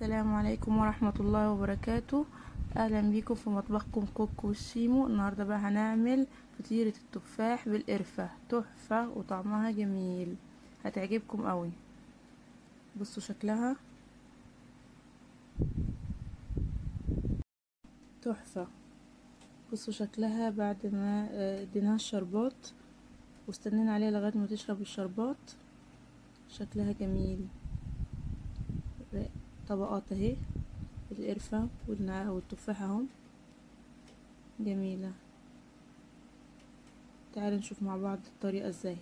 السلام عليكم ورحمة الله وبركاته. اهلا بيكم في مطبخكم كوكو والشيمو. النهاردة بقى هنعمل فطيرة التفاح بالقرفة، تحفة وطعمها جميل، هتعجبكم قوي. بصوا شكلها تحفة. بصوا شكلها بعد ما اديناها الشربات واستنينا عليها لغاية ما تشرب الشربات. شكلها جميل. طبقات اهي، القرفة والتفاح اهو، جميلة. تعالوا نشوف مع بعض الطريقة ازاي.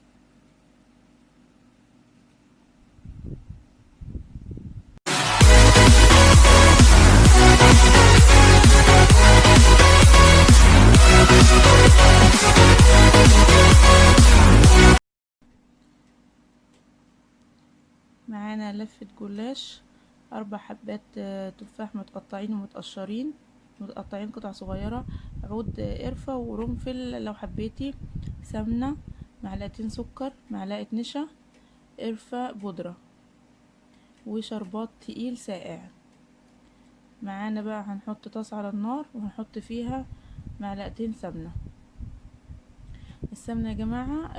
معانا لفة جلاش، 4 حبات تفاح متقطعين ومتقشرين، متقطعين قطع صغيرة، عود قرفة وقرنفل لو حبيتي، سمنة، معلقتين سكر، معلقة نشا، قرفة بودرة، وشربات تقيل ساقع. معانا بقى هنحط طاسة على النار وهنحط فيها معلقتين سمنة. السمنة يا جماعة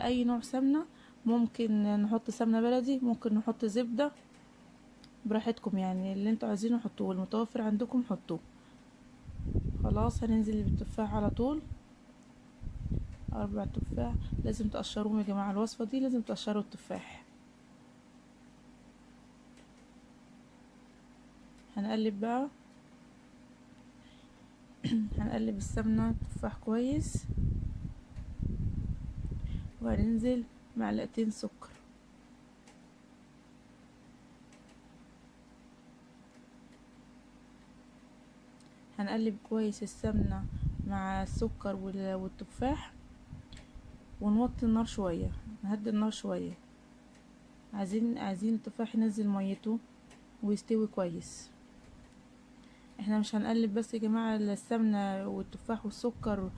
اي نوع سمنة، ممكن نحط سمنة بلدي، ممكن نحط زبدة، براحتكم يعني، اللي انتوا عايزينه حطوه، المتوفر عندكم حطوه. خلاص هننزل بالتفاح على طول. 4 تفاح، لازم تقشروهم يا جماعة، الوصفة دي لازم تقشروا التفاح. هنقلب بقى هنقلب السمنة التفاح كويس، وهننزل معلقتين سكر. هنقلب كويس السمنة مع السكر والتفاح، ونوطي النار شوية، نهدي النار شوية. عايزين التفاح ينزل ميته ويستوي كويس. احنا مش هنقلب بس يا جماعة السمنة والتفاح والسكر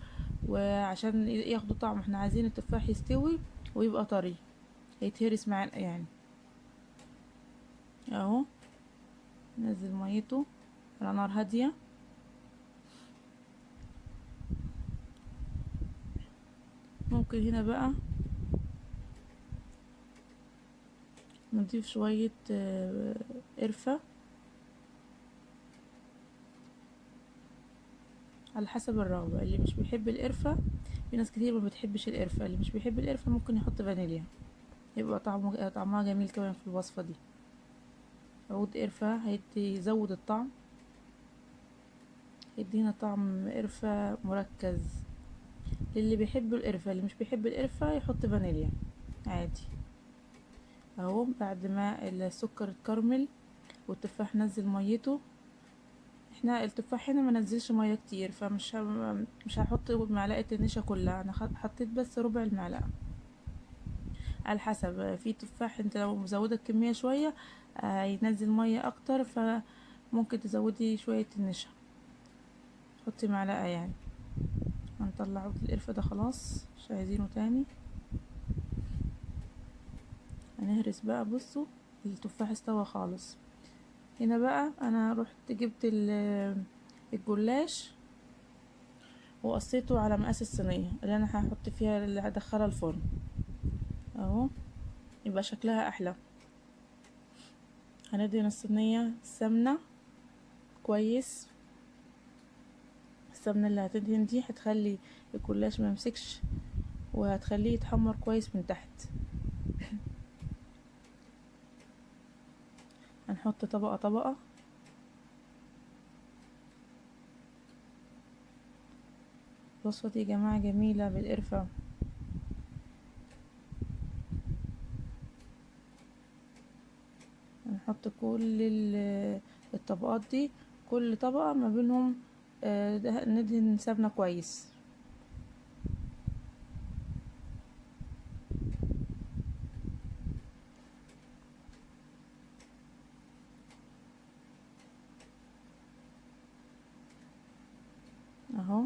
وعشان ياخدوا طعم، احنا عايزين التفاح يستوي ويبقى طري، يتهرس معانا يعني. اهو نزل ميته على نار هادية. ممكن هنا بقى نضيف شوية قرفة على حسب الرغبة. اللي مش بيحب القرفة، في ناس كتير ما بتحبش القرفة، اللي مش بيحب القرفة ممكن يحط فانيليا، يبقى طعمها جميل كمان في الوصفة دي. عود قرفة يزود الطعم، يدينا طعم قرفة مركز. للي بيحب القرفة، اللي مش بيحب القرفة يحط فانيليا عادي. اهو بعد ما السكر اتكرمل والتفاح نزل ميته، احنا التفاح هنا ما نزلش ميه كتير، مش هحط معلقه النشا كلها، انا حطيت بس ربع المعلقه، على حسب. في تفاح انت لو مزوده الكميه شويه هينزل ميه اكتر، فممكن تزودي شويه النشا، حطي معلقه يعني. هنطلع عود القرفة ده خلاص، مش عايزينه تاني. هنهرس بقى. بصوا التفاح استوى خالص. هنا بقى انا رحت جبت الجلاش وقصيته على مقاس الصينية اللي انا هحط فيها، اللي هدخلها الفرن اهو، يبقى شكلها احلى. هندهن الصينية سمنة كويس. السمنة اللي هتدهن دي هتخلي الجلاش ما يمسكش، وهتخليه يتحمر كويس من تحت. هنحط طبقة طبقة. الوصفة دي يا جماعة جميلة بالقرفة. هنحط كل الطبقات دي، كل طبقة ما بينهم ندهن سمنة كويس. اهو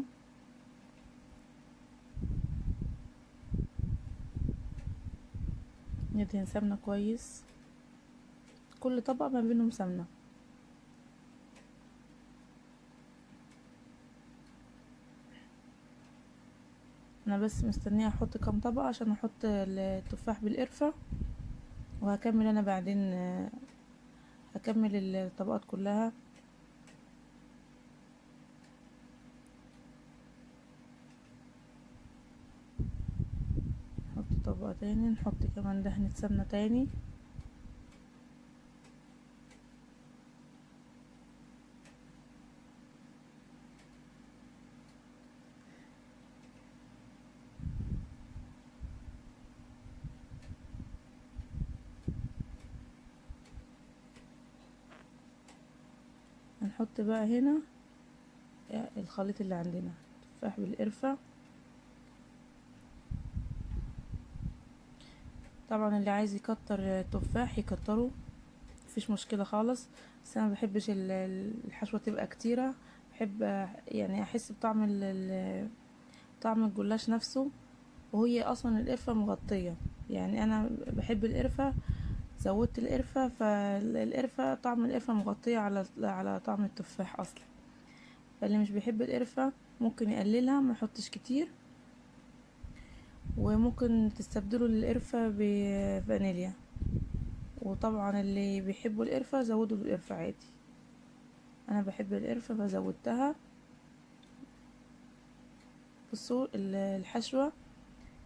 ندهن سمنة كويس كل طبقة ما بينهم سمنة. انا بس مستنية احط كام طبقة عشان احط التفاح بالقرفة، وهكمل انا بعدين هكمل الطبقات كلها. نحط طبقة تاني، نحط كمان دهنة سمنة تاني. هنحط بقى هنا الخليط اللي عندنا، تفاح بالقرفة. طبعا اللي عايز يكتر تفاح يكتره، مفيش مشكلة خالص، بس انا مبحبش الحشوة تبقى كتيرة. بحب يعني احس بطعم طعم الجلاش نفسه، وهي اصلا القرفة مغطية. يعني انا بحب القرفة، زودت القرفة، فالقرفة طعم القرفة مغطية على طعم التفاح اصلا. فاللي مش بيحب القرفة ممكن يقللها، ما يحطش كتير. وممكن تستبدلوا القرفة بفانيليا. وطبعا اللي بيحبوا القرفة زودوا القرفة عادي، انا بحب القرفة فزودتها. بصوا الحشوة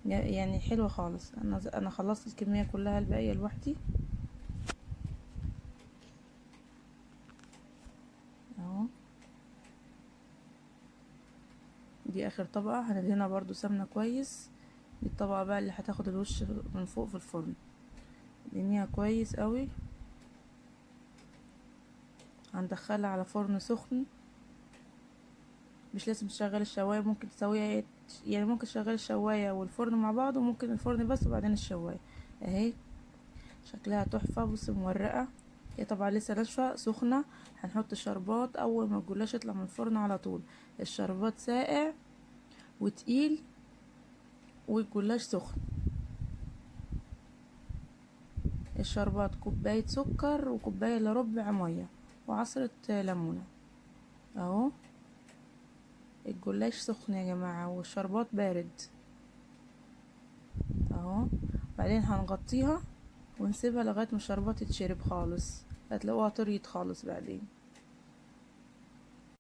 يعني حلوة خالص. انا خلصت الكمية كلها، الباقية لوحدي اهو. دي اخر طبقة، هندهنها برضو سمنة كويس. دي الطبقة بقى اللي هتاخد الوش من فوق في الفرن، دهنيها كويس قوي. هندخلها على فرن سخن، مش لازم تشغل الشواية، ممكن تسويها يعني ممكن تشغل الشواية والفرن مع بعض، وممكن الفرن بس وبعدين الشواية. اهي شكلها تحفة، بص مورقة. هي طبعا لسه ناشفة سخنة. هنحط الشربات اول ما الجلاش يطلع من الفرن على طول. الشربات ساقع وتقيل، والجلاش سخن. الشربات كوباية سكر وكوباية الا ربع مية وعصرة ليمونة اهو. الجلاش سخن يا جماعة والشربات بارد اهو. بعدين هنغطيها ونسيبها لغاية ما الشربات يتشرب خالص، هتلاقوها طريت خالص بعدين.